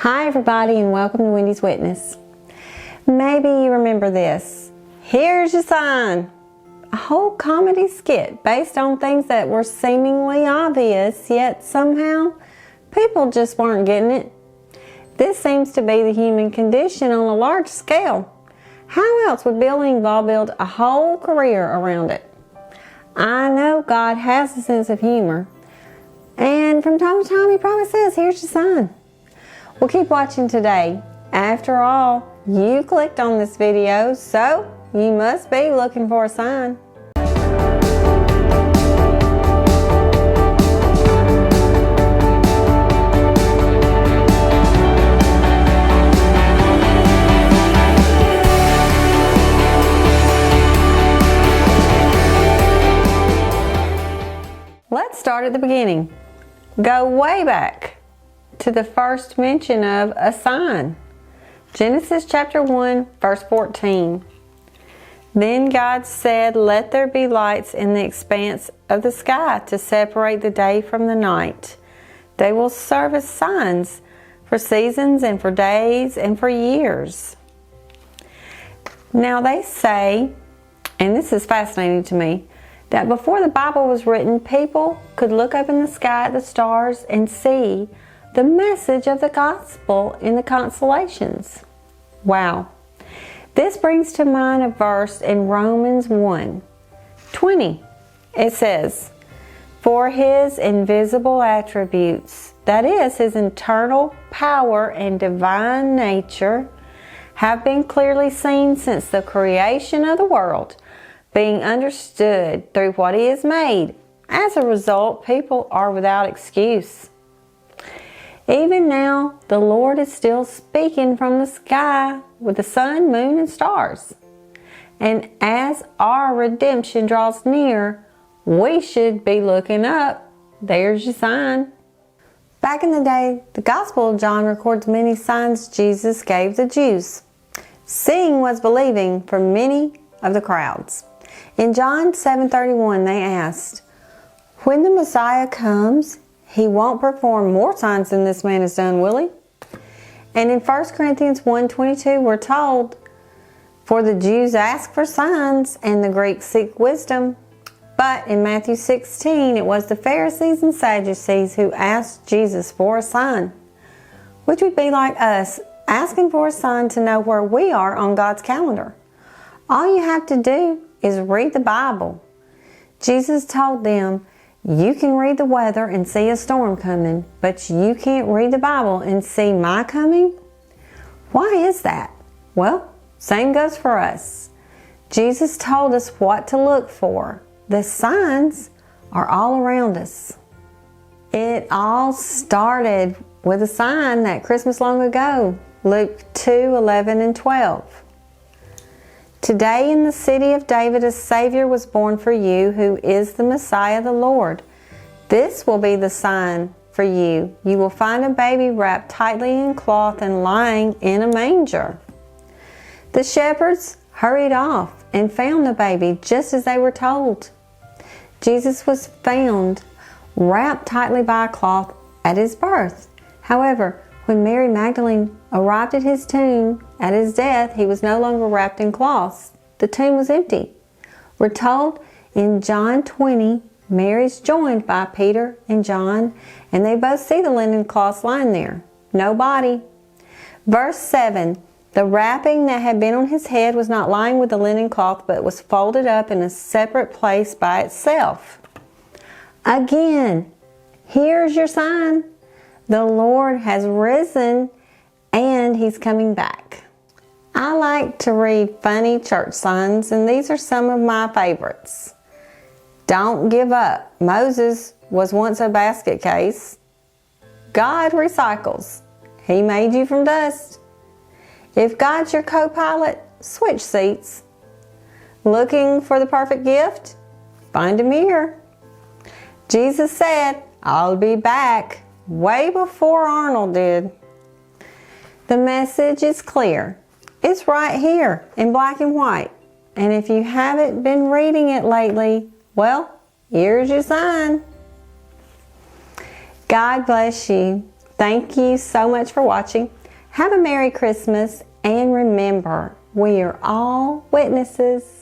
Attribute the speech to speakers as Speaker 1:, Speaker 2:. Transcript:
Speaker 1: Hi everybody, and welcome to Wendy's Witness. Maybe you remember this. Here's your sign. A whole comedy skit based on things that were seemingly obvious, yet somehow people just weren't getting it. This seems to be the human condition on a large scale. How else would Bill Engvall build a whole career around it? I know God has a sense of humor, and from time to time He probably says, here's your sign. Well, keep watching today. After all, you clicked on this video, so you must be looking for a sign. Let's start at the beginning. Go way back to the first mention of a sign. Genesis chapter 1, verse 14. Then God said, "Let there be lights in the expanse of the sky to separate the day from the night. They will serve as signs for seasons and for days and for years." Now they say, and this is fascinating to me, that before the Bible was written, people could look up in the sky at the stars and see the message of the gospel in the constellations. Wow. This brings to mind a verse in Romans 1:20. It says, "For His invisible attributes, that is, His internal power and divine nature, have been clearly seen since the creation of the world, being understood through what He has made. As a result, people are without excuse." Even now, the Lord is still speaking from the sky with the sun, moon, and stars. And as our redemption draws near, we should be looking up. There's your sign. Back in the day, the Gospel of John records many signs Jesus gave the Jews. Seeing was believing for many of the crowds. In John 7:31, they asked, "When the Messiah comes, He won't perform more signs than this man has done, will He?" And in 1 Corinthians 1:22, we're told, "For the Jews ask for signs, and the Greeks seek wisdom." But in Matthew 16, it was the Pharisees and Sadducees who asked Jesus for a sign, which would be like us asking for a sign to know where we are on God's calendar. All you have to do is read the Bible. Jesus told them, "You can read the weather and see a storm coming, but you can't read the Bible and see my coming." Why is that? Well, same goes for us. Jesus told us what to look for. The signs are all around us. It all started with a sign that Christmas long ago, Luke 2:11 and 12. "Today in the city of David a Savior was born for you, who is the Messiah, the Lord. This will be the sign for you. You will find a baby wrapped tightly in cloth and lying in a manger." The shepherds hurried off and found the baby just as they were told. Jesus was found wrapped tightly by a cloth at His birth. However, when Mary Magdalene arrived at His tomb at His death, He was no longer wrapped in cloths. The tomb was empty. We're told in John 20, Mary's joined by Peter and John, and they both see the linen cloths lying there. No body. Verse 7, "The wrapping that had been on His head was not lying with the linen cloth, but was folded up in a separate place by itself." Again, here's your sign. The Lord has risen and He's coming back. I like to read funny church signs, and these are some of my favorites. "Don't give up. Moses was once a basket case." "God recycles. He made you from dust." "If God's your co-pilot, switch seats." "Looking for the perfect gift? Find Him here." "Jesus said, I'll be back," way before Arnold did. The message is clear. It's right here in black and white. And if you haven't been reading it lately, well, here's your sign. God bless you. Thank you so much for watching. Have a Merry Christmas, and remember, we are all witnesses.